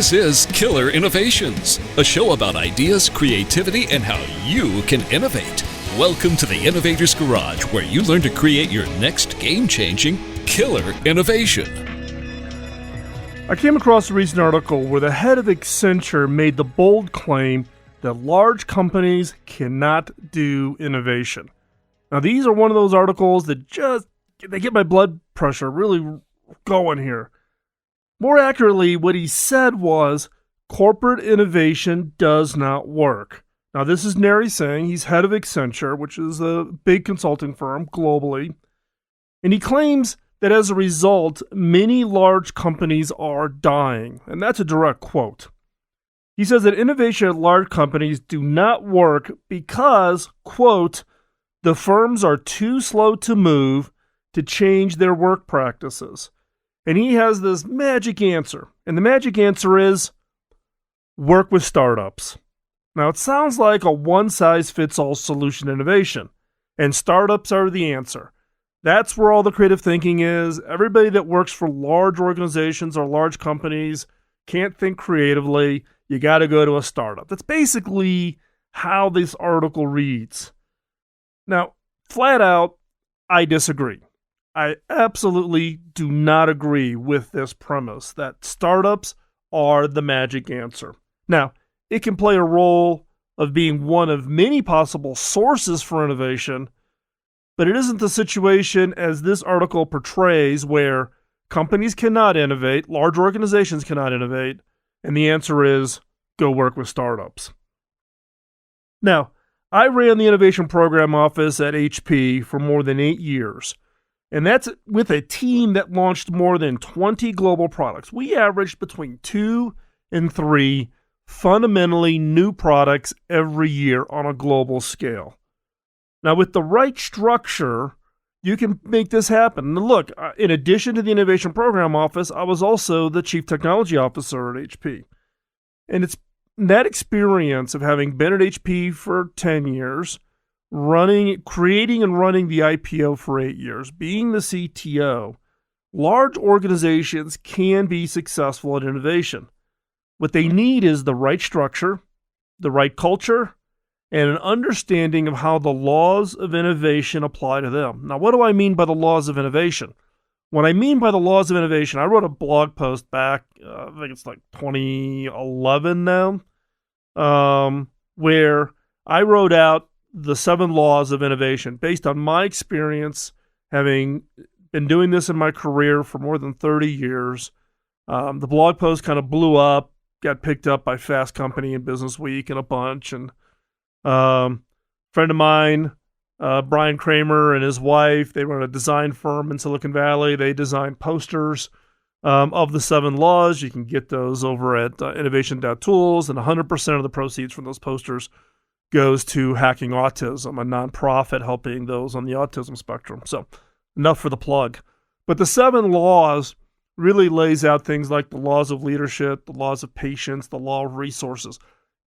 This is Killer Innovations, a show about ideas, creativity, and how you can innovate. Welcome to the Innovator's Garage, where you learn to create your next game-changing killer innovation. I came across a recent article where the head of Accenture made the bold claim that large companies cannot do innovation. Now, these are one of those articles that they get my blood pressure really going here. More accurately, what he said was, corporate innovation does not work. Now, this is Narry Singh. He's head of Accenture, which is a big consulting firm globally. And he claims that as a result, many large companies are dying. And that's a direct quote. He says that innovation at large companies do not work because, quote, the firms are too slow to move to change their work practices. And he has this magic answer. And the magic answer is work with startups. Now, it sounds like a one-size-fits-all solution innovation. And startups are the answer. That's where all the creative thinking is. Everybody that works for large organizations or large companies can't think creatively. You got to go to a startup. That's basically how this article reads. Now, flat out, I disagree. I absolutely do not agree with this premise that startups are the magic answer. Now, it can play a role of being one of many possible sources for innovation, but it isn't the situation as this article portrays where companies cannot innovate, large organizations cannot innovate, and the answer is go work with startups. Now, I ran the innovation program office at HP for more than 8 years. And that's with a team that launched more than 20 global products. We averaged between 2 and 3 fundamentally new products every year on a global scale. Now, with the right structure, you can make this happen. And look, in addition to the innovation program office, I was also the chief technology officer at HP. And it's that experience of having been at HP for 10 years, creating and running the IPO for 8 years, being the CTO, large organizations can be successful at innovation. What they need is the right structure, the right culture, and an understanding of how the laws of innovation apply to them. Now, what do I mean by the laws of innovation? What I mean by the laws of innovation, I wrote a blog post back, I think it's like 2011 now, where I wrote out the 7 laws of innovation based on my experience, having been doing this in my career for more than 30 years. The blog post kind of blew up, got picked up by Fast Company and Business Week and a bunch. And a friend of mine, Brian Kramer and his wife, they run a design firm in Silicon Valley. They design posters of the 7 laws. You can get those over at innovation.tools, and 100% of the proceeds from those posters goes to Hacking Autism, a nonprofit helping those on the autism spectrum. So enough for the plug. But the 7 laws really lays out things like the laws of leadership, the laws of patience, the law of resources.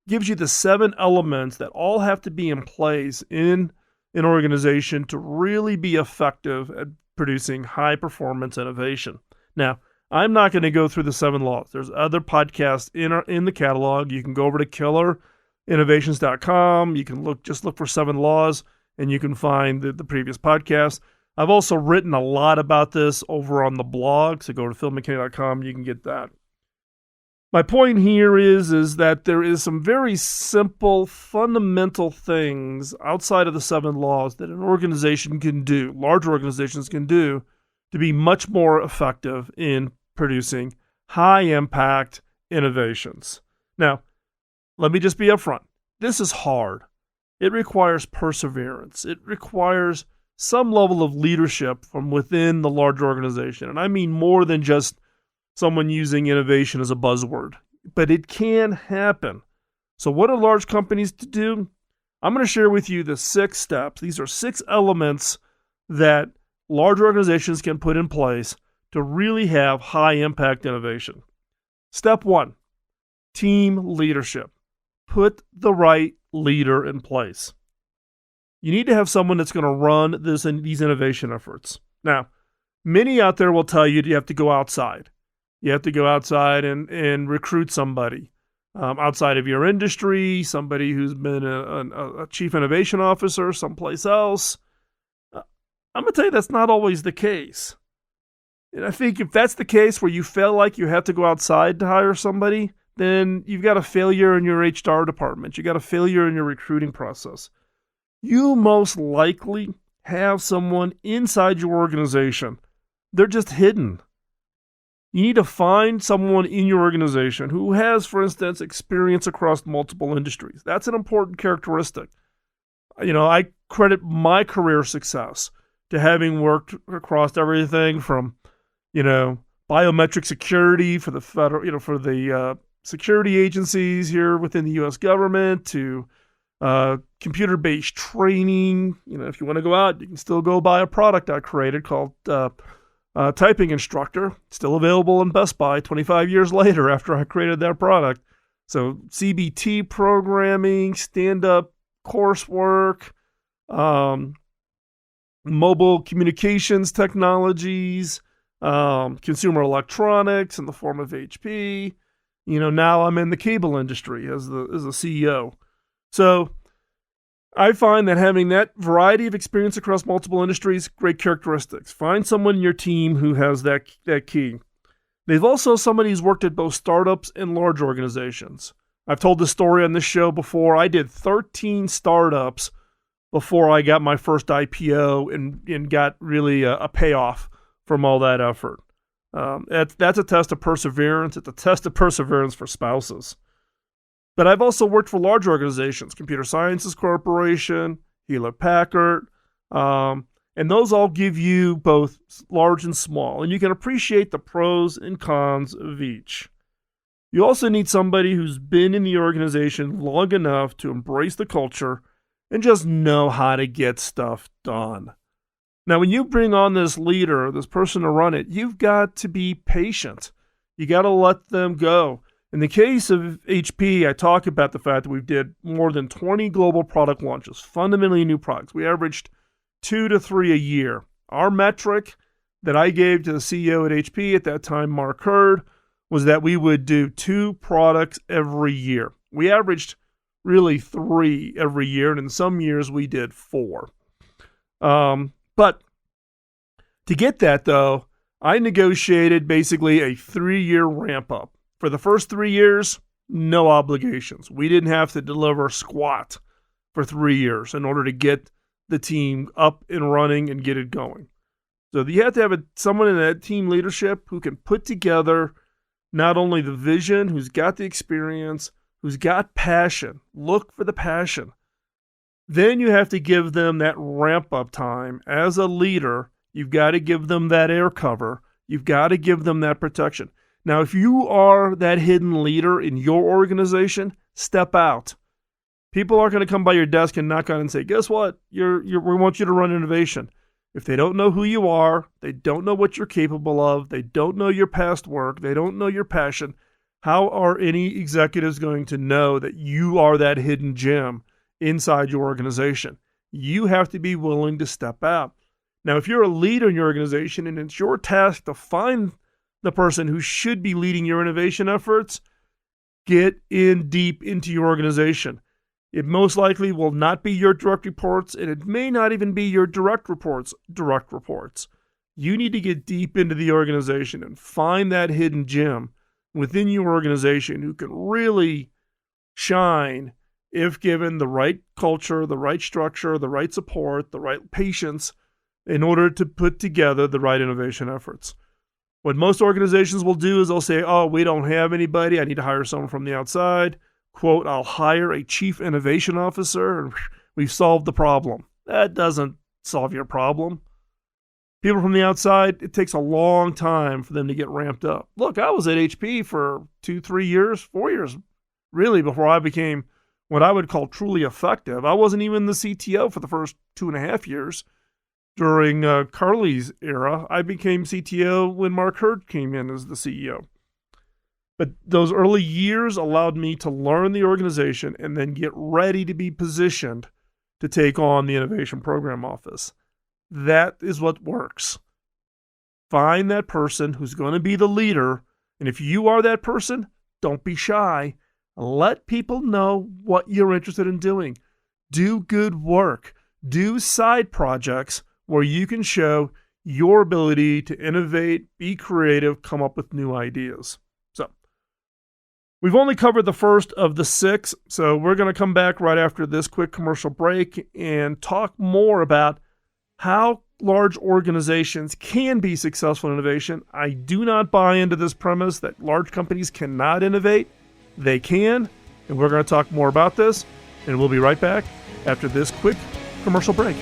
Gives you the 7 elements that all have to be in place in an organization to really be effective at producing high-performance innovation. Now, I'm not going to go through the 7 laws. There's other podcasts in the catalog. You can go over to killerinnovations.com. You can look for 7 laws, and you can find the previous podcast. I've also written a lot about this over on the blog, so go to philmckinney.com. You can get that. My point here is that there is some very simple, fundamental things outside of the 7 laws that an organization can do, large organizations can do, to be much more effective in producing high-impact innovations. Now, let me just be upfront. This is hard. It requires perseverance. It requires some level of leadership from within the large organization. And I mean more than just someone using innovation as a buzzword. But it can happen. So what are large companies to do? I'm going to share with you the 6 steps. These are 6 elements that large organizations can put in place to really have high-impact innovation. Step 1, team leadership. Put the right leader in place. You need to have someone that's going to run these innovation efforts. Now, many out there will tell you have to go outside. You have to go outside and recruit somebody outside of your industry, somebody who's been a chief innovation officer someplace else. I'm going to tell you that's not always the case. And I think if that's the case where you feel like you have to go outside to hire somebody, then you've got a failure in your HR department. You got a failure in your recruiting process. You most likely have someone inside your organization. They're just hidden. You need to find someone in your organization who has, for instance, experience across multiple industries. That's an important characteristic. I credit my career success to having worked across everything from, biometric security for the federal, for the security agencies here within the U.S. government to computer-based training. If you want to go out, you can still go buy a product I created called Typing Instructor, still available in Best Buy 25 years later after I created that product. So CBT programming, stand-up coursework, mobile communications technologies, consumer electronics in the form of HP. Now I'm in the cable industry as a CEO. So I find that having that variety of experience across multiple industries, great characteristics. Find someone in your team who has that key. They've also somebody who's worked at both startups and large organizations. I've told this story on this show before. I did 13 startups before I got my first IPO and got really a payoff from all that effort. That's a test of perseverance. It's a test of perseverance for spouses. But I've also worked for large organizations, Computer Sciences Corporation, Hewlett-Packard, and those all give you both large and small, and you can appreciate the pros and cons of each. You also need somebody who's been in the organization long enough to embrace the culture and just know how to get stuff done. Now, when you bring on this leader, this person to run it, you've got to be patient. You got to let them go. In the case of HP, I talk about the fact that we did more than 20 global product launches, fundamentally new products. We averaged 2 to 3 a year. Our metric that I gave to the CEO at HP at that time, Mark Hurd, was that we would do 2 products every year. We averaged really 3 every year, and in some years we did 4. But to get that, though, I negotiated basically a 3-year ramp up. For the first 3 years, no obligations. We didn't have to deliver squat for 3 years in order to get the team up and running and get it going. So you have to have someone in that team leadership who can put together not only the vision, who's got the experience, who's got passion. Look for the passion. Then you have to give them that ramp-up time. As a leader, you've got to give them that air cover. You've got to give them that protection. Now, if you are that hidden leader in your organization, step out. People aren't going to come by your desk and knock on and say, guess what? We want you to run innovation. If they don't know who you are, they don't know what you're capable of, they don't know your past work, they don't know your passion, how are any executives going to know that you are that hidden gem inside your organization? You have to be willing to step out. Now, if you're a leader in your organization and it's your task to find the person who should be leading your innovation efforts, get in deep into your organization. It most likely will not be your direct reports, and it may not even be your direct reports. You need to get deep into the organization and find that hidden gem within your organization who can really shine if given the right culture, the right structure, the right support, the right patience in order to put together the right innovation efforts. What most organizations will do is they'll say, oh, we don't have anybody. I need to hire someone from the outside. Quote, I'll hire a chief innovation officer and we've solved the problem. That doesn't solve your problem. People from the outside, it takes a long time for them to get ramped up. Look, I was at HP for 2, 3 years, 4 years, really, before I became what I would call truly effective. I wasn't even the CTO for the first 2.5 years. During Carly's era, I became CTO when Mark Hurd came in as the CEO. But those early years allowed me to learn the organization and then get ready to be positioned to take on the Innovation Program Office. That is what works. Find that person who's going to be the leader And if you are that person, don't be shy. Let people know what you're interested in doing. Do good work. Do side projects where you can show your ability to innovate, be creative, come up with new ideas. So, we've only covered the first of the 6, so we're going to come back right after this quick commercial break and talk more about how large organizations can be successful in innovation. I do not buy into this premise that large companies cannot innovate. They can, and we're going to talk more about this, and we'll be right back after this quick commercial break.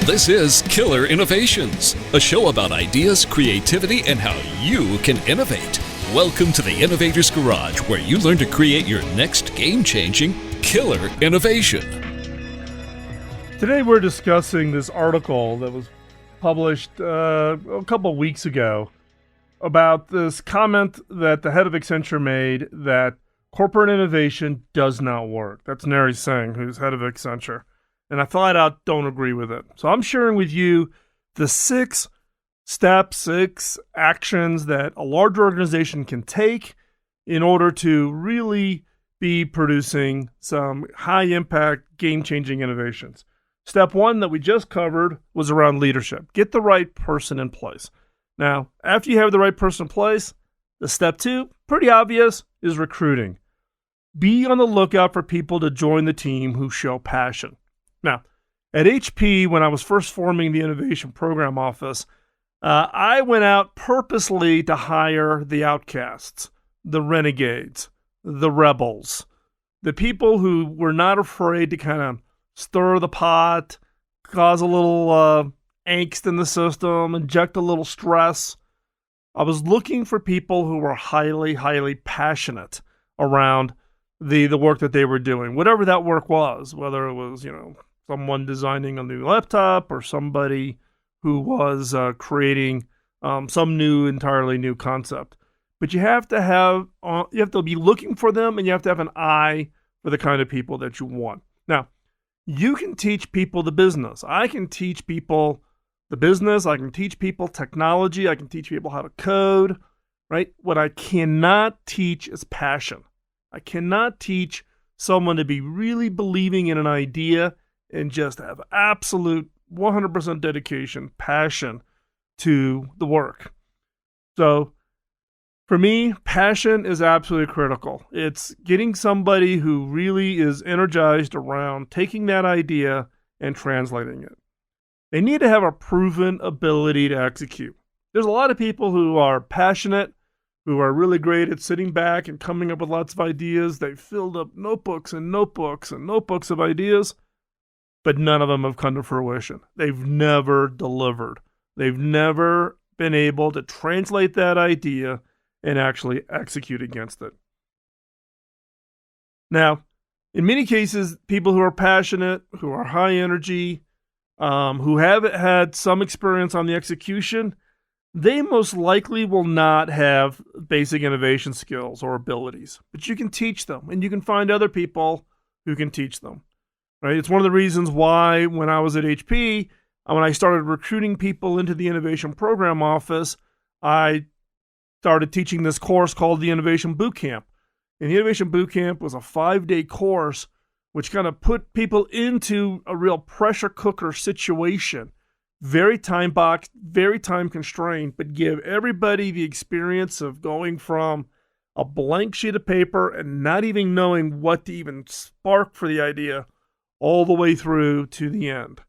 This is Killer Innovations, a show about ideas, creativity, and how you can innovate. Welcome to the Innovator's Garage, where you learn to create your next game-changing killer innovation. Today we're discussing this article that was published a couple weeks ago about this comment that the head of Accenture made that corporate innovation does not work. That's Narry Singh, who's head of Accenture. And I flat out don't agree with it. So I'm sharing with you the 6 steps, 6 actions that a large organization can take in order to really be producing some high-impact, game-changing innovations. Step 1 that we just covered was around leadership. Get the right person in place. Now, after you have the right person in place, the step 2, pretty obvious, is recruiting. Be on the lookout for people to join the team who show passion. Now, at HP, when I was first forming the Innovation Program Office, I went out purposely to hire the outcasts, the renegades, the rebels, the people who were not afraid to kind of stir the pot, cause a little angst in the system, inject a little stress. I was looking for people who were highly, highly passionate around the work that they were doing, whatever that work was, whether it was, someone designing a new laptop or somebody who was creating some entirely new concept. But you have to be looking for them, and you have to have an eye for the kind of people that you want. Now, you can teach people the business. I can teach people the business. I can teach people technology. I can teach people how to code, right? What I cannot teach is passion. I cannot teach someone to be really believing in an idea and just have absolute 100% dedication, passion to the work. So for me, passion is absolutely critical. It's getting somebody who really is energized around taking that idea and translating it. They need to have a proven ability to execute. There's a lot of people who are passionate, who are really great at sitting back and coming up with lots of ideas. They've filled up notebooks and notebooks and notebooks of ideas, but none of them have come to fruition. They've never delivered. They've never been able to translate that idea and actually execute against it. Now, in many cases, people who are passionate, who are high energy, who have had some experience on the execution, they most likely will not have basic innovation skills or abilities. But you can teach them, and you can find other people who can teach them. Right? It's one of the reasons why when I was at HP, when I started recruiting people into the Innovation Program Office, I started teaching this course called the Innovation Bootcamp. And the Innovation Bootcamp was a 5-day course which kind of put people into a real pressure cooker situation. Very time boxed, very time constrained, but give everybody the experience of going from a blank sheet of paper and not even knowing what to even spark for the idea all the way through to the end.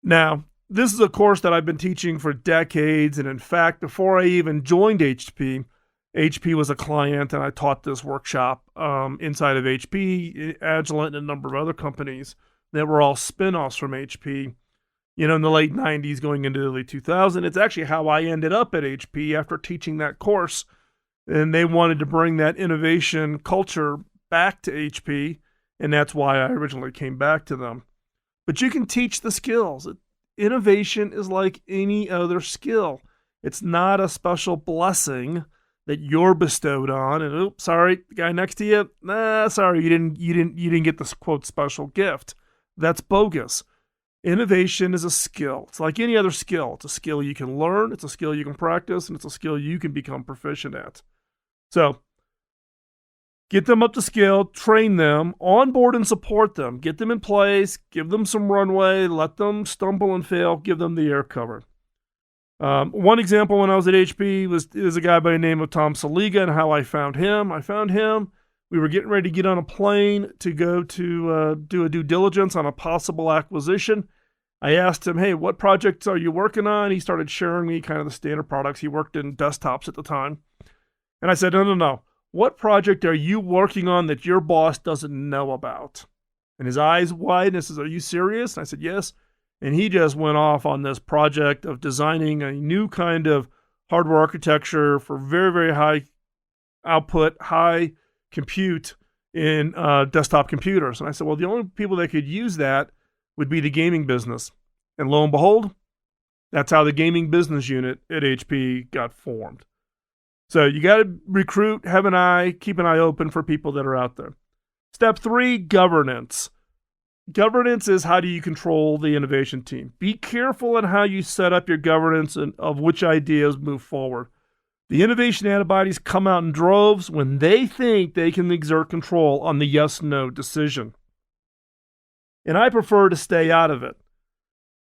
Now, this is a course that I've been teaching for decades, and in fact, before I even joined HP was a client, and I taught this workshop inside of HP, Agilent, and a number of other companies that were all spin-offs from HP, in the late 90s going into the early 2000s. It's actually how I ended up at HP after teaching that course, and they wanted to bring that innovation culture back to HP. and that's why I originally came back to them. But you can teach the skills. Innovation is like any other skill. It's not a special blessing that you're bestowed on. And oops, sorry, the guy next to you, sorry, you didn't get this quote special gift. That's bogus. Innovation is a skill. It's like any other skill. It's a skill you can learn, it's a skill you can practice, and it's a skill you can become proficient at. So, get them up to skill, train them, onboard and support them, get them in place, give them some runway, let them stumble and fail, give them the air cover. One example when I was at HP is a guy by the name of Tom Saliga, and how I found him. We were getting ready to get on a plane to go to do a due diligence on a possible acquisition. I asked him, hey, what projects are you working on? He started sharing me kind of the standard products. He worked in desktops at the time. And I said, no. What project are you working on that your boss doesn't know about? And his eyes widened and says, are you serious? And I said, yes. And he just went off on this project of designing a new kind of hardware architecture for very, very high output, high compute in desktop computers. And I said, well, the only people that could use that would be the gaming business. And lo and behold, that's how the gaming business unit at HP got formed. So you got to recruit, keep an eye open for people that are out there. Step 3, governance. Governance is how do you control the innovation team. Be careful in how you set up your governance and of which ideas move forward. The innovation antibodies come out in droves when they think they can exert control on the yes-no decision. And I prefer to stay out of it,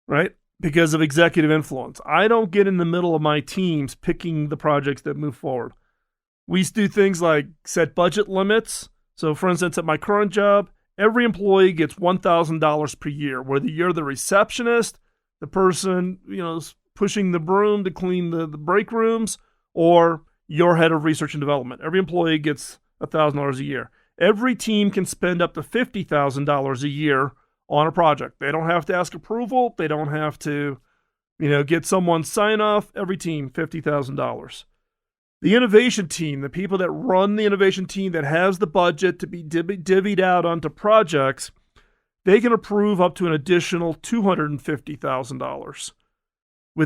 right? Because of executive influence. I don't get in the middle of my teams picking the projects that move forward. We do things like set budget limits. So for instance, at my current job, every employee gets $1,000 per year, whether you're the receptionist, the person, pushing the broom to clean the break rooms, or your head of research and development. Every employee gets $1,000 a year. Every team can spend up to $50,000 a year on a project. They don't have to ask approval. They don't have to, get someone sign off. Every team, $50,000. The innovation team, the people that run the innovation team that has the budget to be divvied out onto projects, they can approve up to an additional $250,000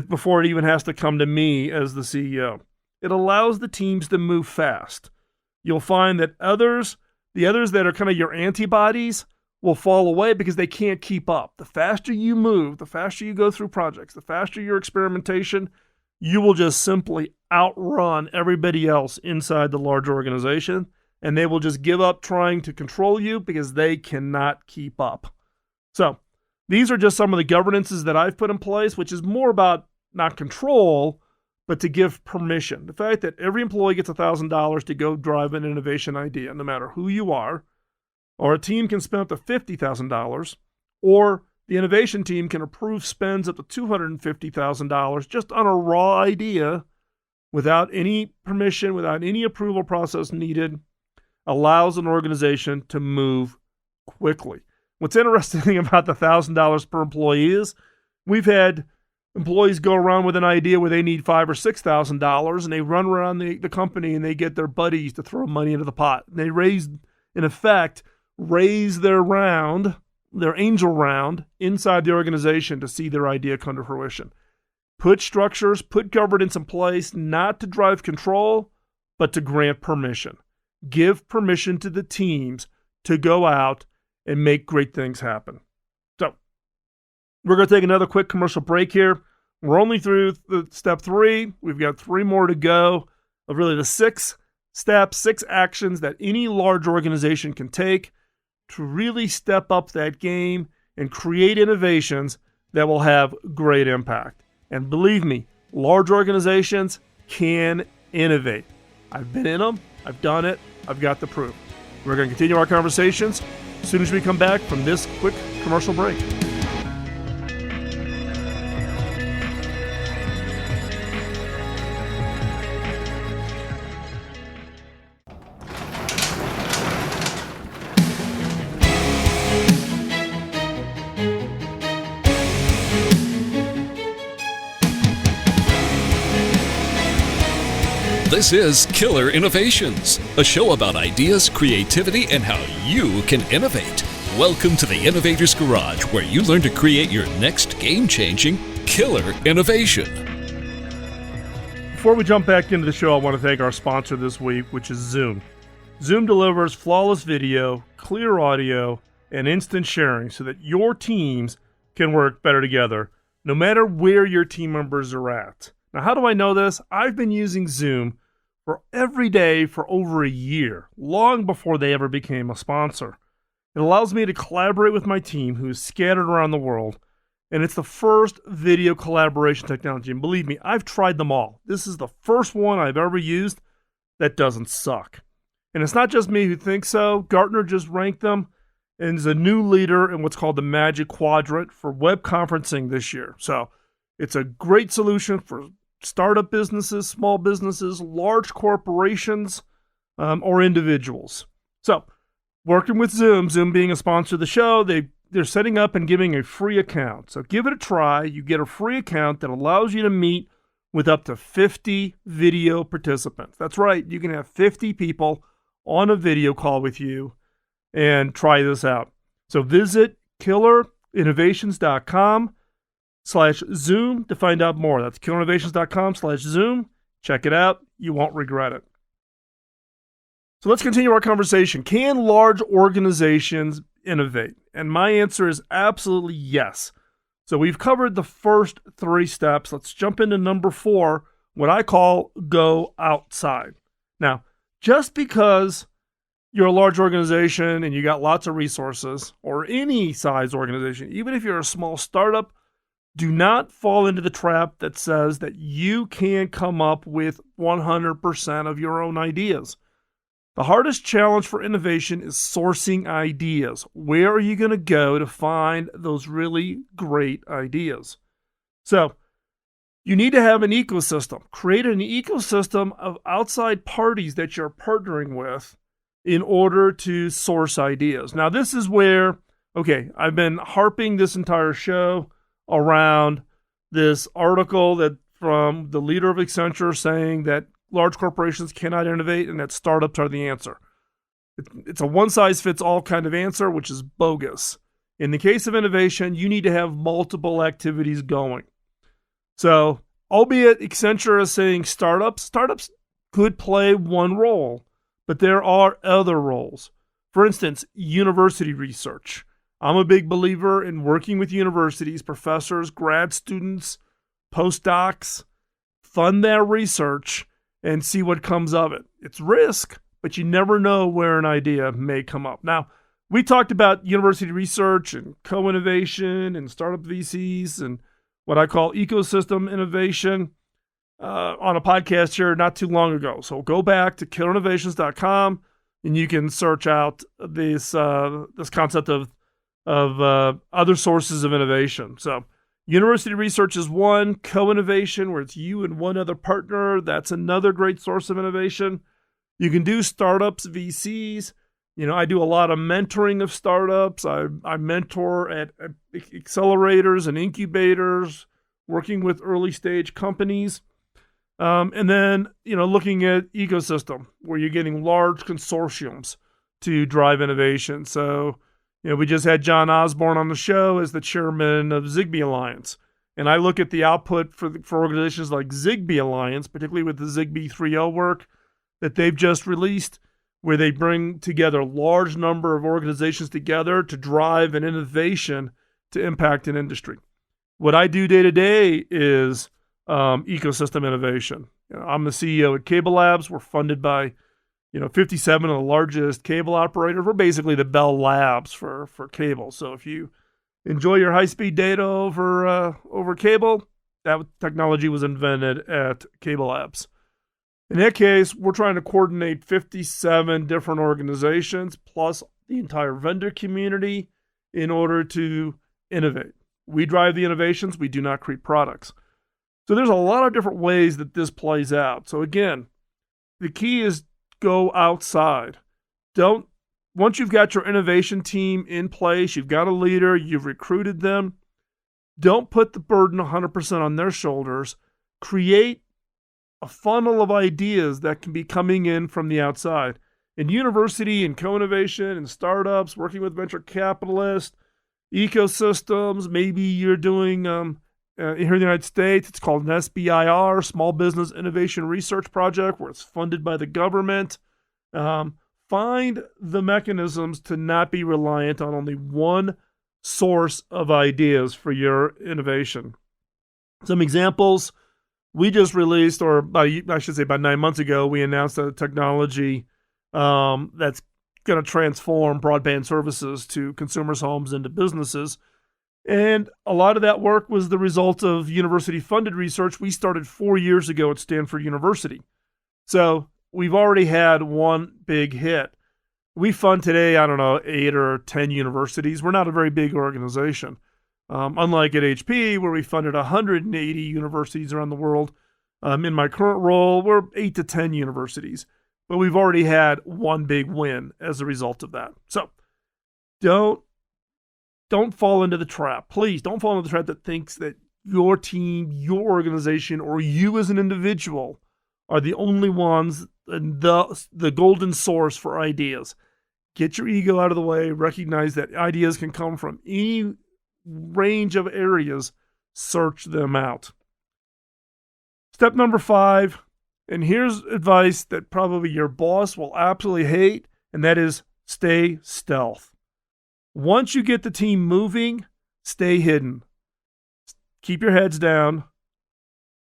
before it even has to come to me as the CEO. It allows the teams to move fast. You'll find that the others that are kind of your antibodies will fall away because they can't keep up. The faster you move, the faster you go through projects, the faster your experimentation, you will just simply outrun everybody else inside the large organization, and they will just give up trying to control you because they cannot keep up. So these are just some of the governances that I've put in place, which is more about not control, but to give permission. The fact that every employee gets $1,000 to go drive an innovation idea, no matter who you are, or a team can spend up to $50,000, or the innovation team can approve spends up to $250,000 just on a raw idea without any permission, without any approval process needed, allows an organization to move quickly. What's interesting about the $1,000 per employee is we've had employees go around with an idea where they need $5,000 or $6,000, and they run around the company and they get their buddies to throw money into the pot. And they raise their angel round inside the organization to see their idea come to fruition. Put structures, put governance in place, not to drive control, but to grant permission. Give permission to the teams to go out and make great things happen. So, we're going to take another quick commercial break here. We're only through step 3. We've got 3 more to go of really the 6 steps, 6 actions that any large organization can take to really step up that game and create innovations that will have great impact. And believe me, large organizations can innovate. I've been in them. I've done it. I've got the proof. We're going to continue our conversations as soon as we come back from this quick commercial break. This is Killer Innovations, a show about ideas, creativity, and how you can innovate. Welcome to the Innovator's Garage, where you learn to create your next game-changing killer innovation. Before we jump back into the show, I want to thank our sponsor this week, which is Zoom. Zoom delivers flawless video, clear audio, and instant sharing so that your teams can work better together, no matter where your team members are at. Now, how do I know this? I've been using Zoom for every day for over a year, long before they ever became a sponsor. It allows me to collaborate with my team, who is scattered around the world, and it's the first video collaboration technology. And believe me, I've tried them all. This is the first one I've ever used that doesn't suck. And it's not just me who thinks so. Gartner just ranked them and is a new leader in what's called the Magic Quadrant for web conferencing this year. So it's a great solution for startup businesses, small businesses, large corporations, or individuals. So working with Zoom being a sponsor of the show, they're setting up and giving a free account. So give it a try. You get a free account that allows you to meet with up to 50 video participants. That's right. You can have 50 people on a video call with you and try this out. So visit killerinnovations.com/Zoom to find out more. That's killerinnovations.com/Zoom. Check it out. You won't regret it. So let's continue our conversation. Can large organizations innovate? And my answer is absolutely yes. So we've covered the first 3 steps. Let's jump into number 4, what I call go outside. Now, just because you're a large organization and you got lots of resources, or any size organization, even if you're a small startup, do not fall into the trap that says that you can come up with 100% of your own ideas. The hardest challenge for innovation is sourcing ideas. Where are you going to go to find those really great ideas? So you need to have an ecosystem. Create an ecosystem of outside parties that you're partnering with in order to source ideas. Now, this is where, I've been harping this entire show around this article that from the leader of Accenture saying that large corporations cannot innovate and that startups are the answer. It's a one-size-fits-all kind of answer, which is bogus. In the case of innovation, you need to have multiple activities going. So, albeit Accenture is saying startups could play one role, but there are other roles. For instance, university research. I'm a big believer in working with universities, professors, grad students, postdocs, fund their research, and see what comes of it. It's risk, but you never know where an idea may come up. Now, we talked about university research and co-innovation and startup VCs and what I call ecosystem innovation on a podcast here not too long ago. So go back to killerinnovations.com and you can search out this concept of other sources of innovation. So university research is one. Co-innovation, where it's you and one other partner, that's another great source of innovation. You can do startups, VCs. I do a lot of mentoring of startups. I mentor at accelerators and incubators, working with early stage companies. And then, looking at ecosystem, where you're getting large consortiums to drive innovation. So, we just had John Osborne on the show as the chairman of Zigbee Alliance. And I look at the output for organizations like Zigbee Alliance, particularly with the Zigbee 3.0 work that they've just released, where they bring together a large number of organizations together to drive an innovation to impact an industry. What I do day to day is ecosystem innovation. I'm the CEO at Cable Labs. We're funded by 57 of the largest cable operators. We're basically the Bell Labs for cable. So if you enjoy your high-speed data over cable, that technology was invented at Cable Labs. In that case, we're trying to coordinate 57 different organizations plus the entire vendor community in order to innovate. We drive the innovations. We do not create products. So there's a lot of different ways that this plays out. So again, the key is go outside. Once you've got your innovation team in place, you've got a leader, you've recruited them, don't put the burden 100% on their shoulders. Create a funnel of ideas that can be coming in from the outside. In university and co-innovation and startups, working with venture capitalists, ecosystems, maybe you're doing here in the United States, it's called an SBIR, Small Business Innovation Research Project, where it's funded by the government. Find the mechanisms to not be reliant on only one source of ideas for your innovation. Some examples, we just released, or I should say about 9 months ago, we announced a technology that's going to transform broadband services to consumers' homes and to businesses. And a lot of that work was the result of university-funded research we started 4 years ago at Stanford University. So we've already had one big hit. We fund today, 8 or 10 universities. We're not a very big organization. Unlike at HP, where we funded 180 universities around the world. In my current role, we're 8 to 10 universities. But we've already had one big win as a result of that. So don't fall into the trap. Please don't fall into the trap that thinks that your team, your organization, or you as an individual are the only ones and the golden source for ideas. Get your ego out of the way. Recognize that ideas can come from any range of areas. Search them out. Step number 5, and here's advice that probably your boss will absolutely hate, and that is stay stealth. Once you get the team moving, stay hidden. Keep your heads down.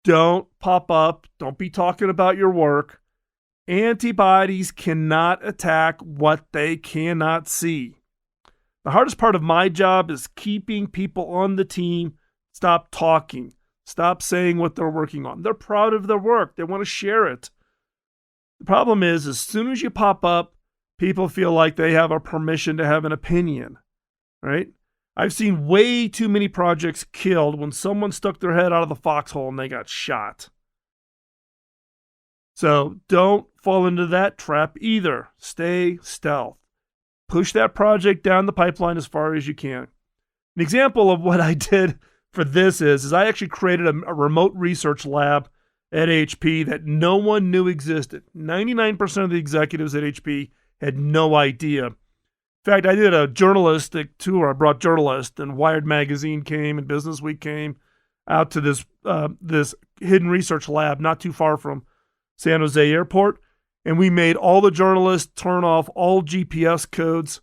Don't pop up. Don't be talking about your work. Antibodies cannot attack what they cannot see. The hardest part of my job is keeping people on the team. Stop talking. Stop saying what they're working on. They're proud of their work. They want to share it. The problem is, as soon as you pop up, people feel like they have a permission to have an opinion, right? I've seen way too many projects killed when someone stuck their head out of the foxhole and they got shot. So don't fall into that trap either. Stay stealth. Push that project down the pipeline as far as you can. An example of what I did for this is I actually created a remote research lab at HP that no one knew existed. 99% of the executives at HP had no idea. In fact, I did a journalistic tour. I brought journalists, and Wired Magazine came, and Business Week came out to this hidden research lab not too far from San Jose Airport, and we made all the journalists turn off all GPS codes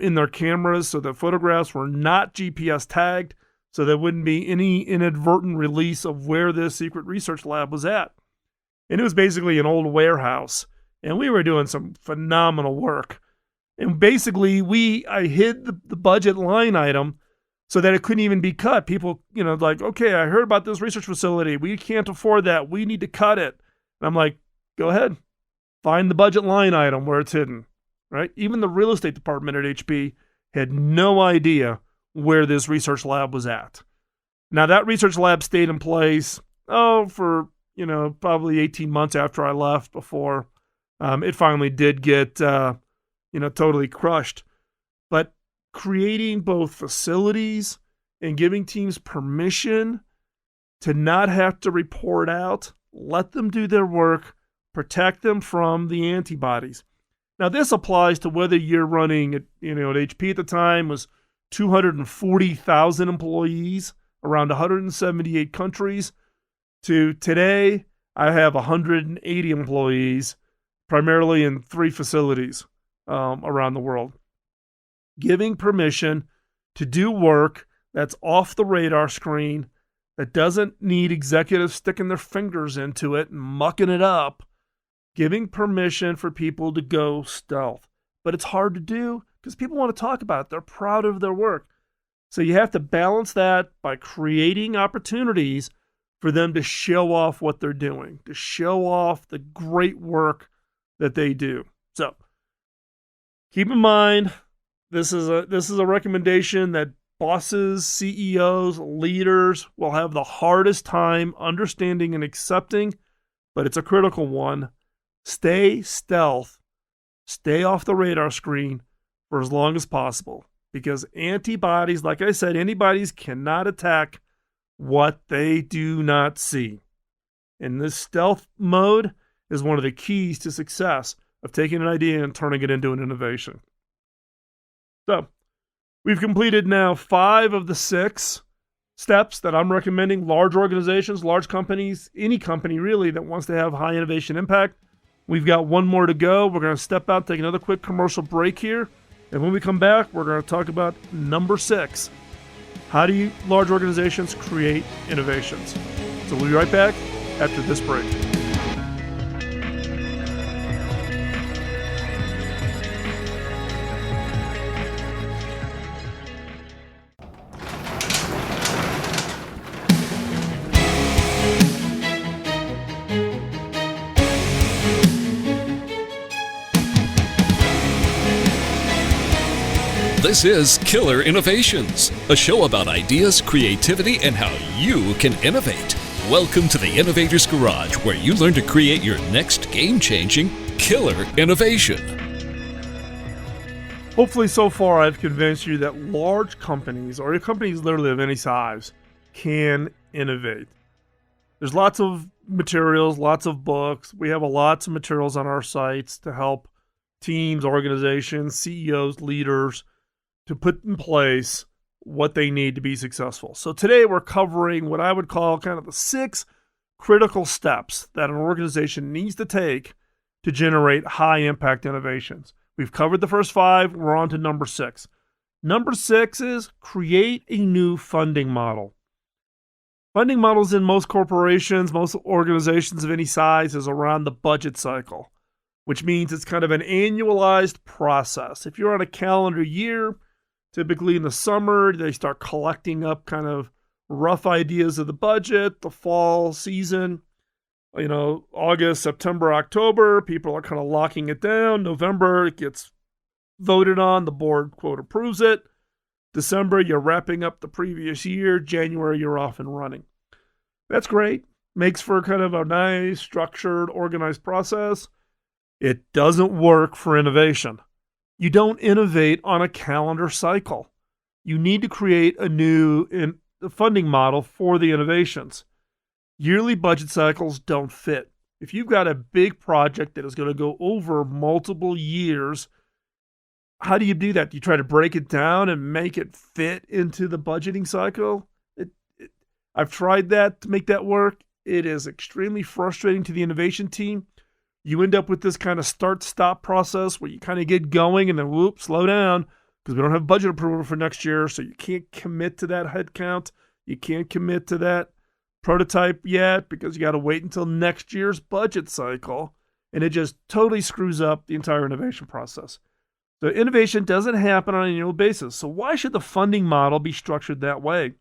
in their cameras so the photographs were not GPS tagged, so there wouldn't be any inadvertent release of where this secret research lab was at. And it was basically an old warehouse, and we were doing some phenomenal work. And basically, I hid the budget line item so that it couldn't even be cut. People, like, okay, I heard about this research facility. We can't afford that. We need to cut it. And I'm like, go ahead. Find the budget line item where it's hidden, right? Even the real estate department at HP had no idea where this research lab was at. Now, that research lab stayed in place, for, probably 18 months after I left before it finally did get, totally crushed. But creating both facilities and giving teams permission to not have to report out, let them do their work, protect them from the antibodies. Now, this applies to whether you're running, at HP at the time was 240,000 employees around 178 countries, to today, I have 180 employees, primarily in 3 facilities around the world. Giving permission to do work that's off the radar screen, that doesn't need executives sticking their fingers into it and mucking it up. Giving permission for people to go stealth. But it's hard to do because people want to talk about it. They're proud of their work. So you have to balance that by creating opportunities for them to show off what they're doing, to show off the great work that they do. So keep in mind, this is a recommendation that bosses, CEOs, leaders will have the hardest time understanding and accepting, but it's a critical one. Stay stealth. Stay off the radar screen for as long as possible, because antibodies, like I said, antibodies cannot attack what they do not see. And this stealth mode is one of the keys to success of taking an idea and turning it into an innovation. So, we've completed now 5 of the 6 steps that I'm recommending large organizations, large companies, any company really that wants to have high innovation impact. We've got one more to go. We're going to step out, take another quick commercial break here. And when we come back, we're going to talk about number 6. How do large organizations create innovations? So we'll be right back after this break. This is Killer Innovations, a show about ideas, creativity, and how you can innovate. Welcome to the Innovator's Garage, where you learn to create your next game-changing killer innovation. Hopefully so far I've convinced you that large companies, or companies literally of any size, can innovate. There's lots of materials, lots of books. We have lots of materials on our sites to help teams, organizations, CEOs, leaders to put in place what they need to be successful. So today we're covering what I would call kind of the 6 critical steps that an organization needs to take to generate high impact innovations. We've covered the first 5. We're on to number 6. Number 6 is create a new funding model. Funding models in most corporations, most organizations of any size is around the budget cycle, which means it's kind of an annualized process. If you're on a calendar year, typically in the summer, they start collecting up kind of rough ideas of the budget, the fall season, August, September, October, people are kind of locking it down. November, it gets voted on, the board, quote, approves it. December, you're wrapping up the previous year. January, you're off and running. That's great. Makes for kind of a nice, structured, organized process. It doesn't work for innovation. You don't innovate on a calendar cycle. You need to create a new funding model for the innovations. Yearly budget cycles don't fit. If you've got a big project that is going to go over multiple years, how do you do that? Do you try to break it down and make it fit into the budgeting cycle? I've tried that to make that work. It is extremely frustrating to the innovation team. You end up with this kind of start-stop process where you kind of get going and then whoop, slow down because we don't have budget approval for next year, so you can't commit to that head count. You can't commit to that prototype yet because you got to wait until next year's budget cycle, and it just totally screws up the entire innovation process. So innovation doesn't happen on an annual basis. So why should the funding model be structured that way?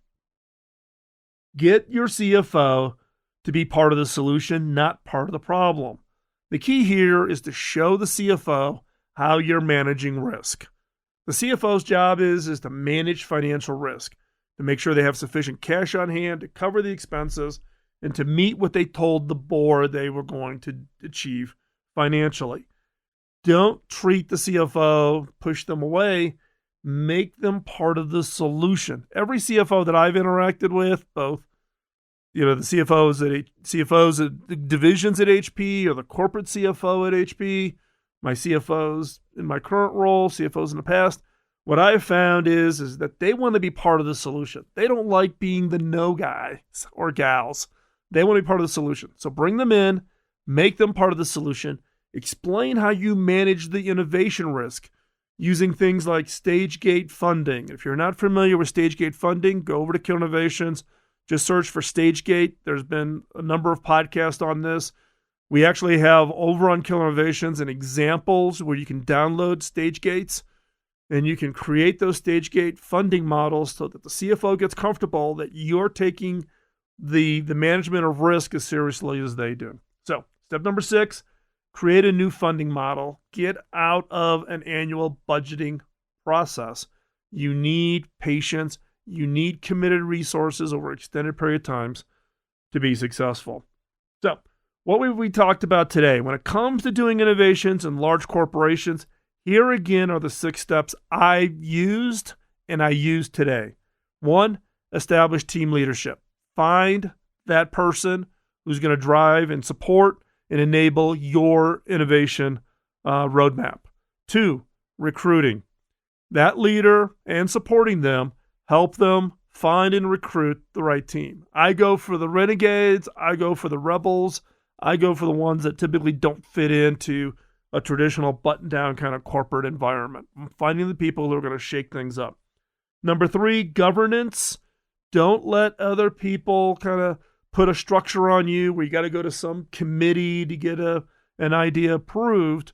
Get your CFO to be part of the solution, not part of the problem. The key here is to show the CFO how you're managing risk. The CFO's job is to manage financial risk, to make sure they have sufficient cash on hand to cover the expenses and to meet what they told the board they were going to achieve financially. Don't treat the CFO, push them away, make them part of the solution. Every CFO that I've interacted with, both the CFOs at the divisions at HP or the corporate CFO at HP, my CFOs in my current role, CFOs in the past, what I've found is that they want to be part of the solution. They don't like being the no guys or gals. They want to be part of the solution. So bring them in, make them part of the solution, explain how you manage the innovation risk using things like stage gate funding. If you're not familiar with stage gate funding, go over to Killer Innovations. Just search for StageGate. There's been a number of podcasts on this. We actually have over on Killer Innovations and examples where you can download stage gates and you can create those stage gate funding models so that the CFO gets comfortable that you're taking the management of risk as seriously as they do. So step number 6, create a new funding model. Get out of an annual budgeting process. You need patience. You need committed resources over extended period of times to be successful. So, what we talked about today, when it comes to doing innovations in large corporations, here again are the 6 steps I used and I use today. 1, establish team leadership. Find that person who's going to drive and support and enable your innovation roadmap. 2, recruiting. That leader and supporting them, help them find and recruit the right team. I go for the renegades. I go for the rebels. I go for the ones that typically don't fit into a traditional button-down kind of corporate environment. I'm finding the people who are going to shake things up. Number 3, governance. Don't let other people kind of put a structure on you where you got to go to some committee to get an idea approved.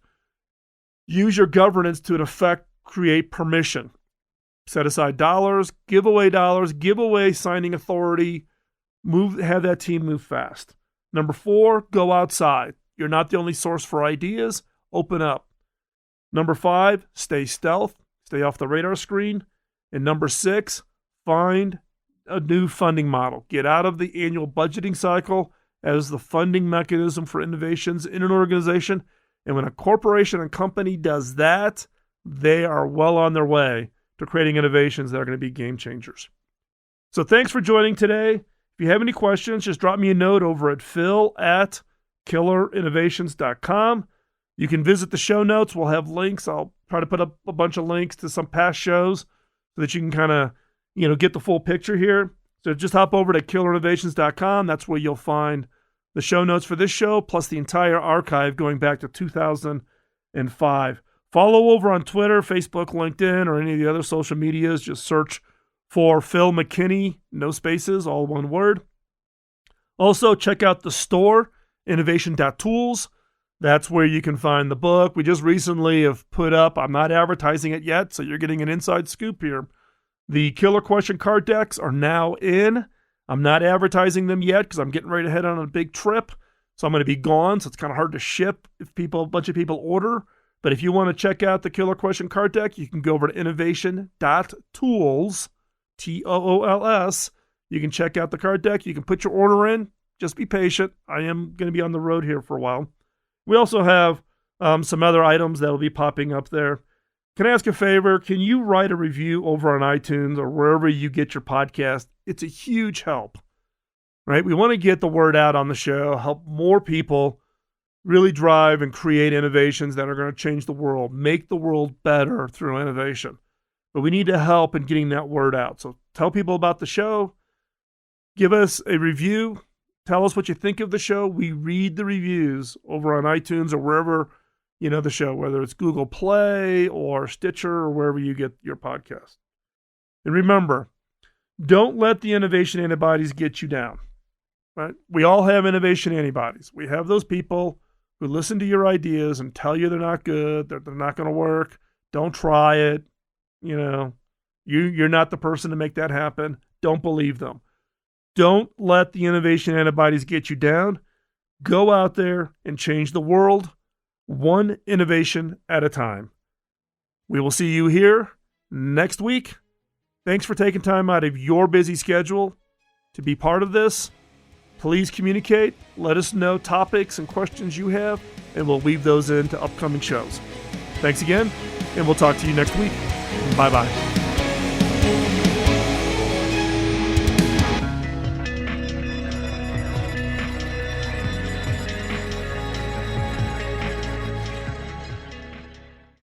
Use your governance to, in effect, create permission. Set aside dollars, give away signing authority, have that team move fast. Number 4, go outside. You're not the only source for ideas. Open up. Number 5, stay stealth, stay off the radar screen. And number 6, find a new funding model. Get out of the annual budgeting cycle as the funding mechanism for innovations in an organization. And when a corporation and company does that, they are well on their way to creating innovations that are going to be game changers. So thanks for joining today. If you have any questions, just drop me a note over at phil@killerinnovations.com. You can visit the show notes. We'll have links. I'll try to put up a bunch of links to some past shows so that you can kind of, get the full picture here. So just hop over to killerinnovations.com. That's where you'll find the show notes for this show, plus the entire archive going back to 2005. Follow over on Twitter, Facebook, LinkedIn, or any of the other social medias. Just search for Phil McKinney, no spaces, all one word. Also, check out the store, innovation.tools. That's where you can find the book. We just recently have put up, I'm not advertising it yet, so you're getting an inside scoop here. The Killer Question card decks are now in. I'm not advertising them yet because I'm getting ready to head on a big trip. So I'm going to be gone, so it's kind of hard to ship if a bunch of people order. But if you want to check out the Killer Question card deck, you can go over to innovation.tools, Tools. You can check out the card deck. You can put your order in. Just be patient. I am going to be on the road here for a while. We also have some other items that will be popping up there. Can I ask a favor? Can you write a review over on iTunes or wherever you get your podcast? It's a huge help, right? We want to get the word out on the show, help more people really drive and create innovations that are going to change the world, make the world better through innovation. But we need to help in getting that word out. So tell people about the show. Give us a review. Tell us what you think of the show. We read the reviews over on iTunes or wherever the show, whether it's Google Play or Stitcher or wherever you get your podcast. And remember, don't let the innovation antibodies get you down. Right? We all have innovation antibodies. We have those people who listen to your ideas and tell you they're not good, they're not going to work, don't try it. You're not the person to make that happen. Don't believe them. Don't let the innovation antibodies get you down. Go out there and change the world, one innovation at a time. We will see you here next week. Thanks for taking time out of your busy schedule to be part of this. Please communicate. Let us know topics and questions you have, and we'll weave those into upcoming shows. Thanks again, and we'll talk to you next week. Bye-bye.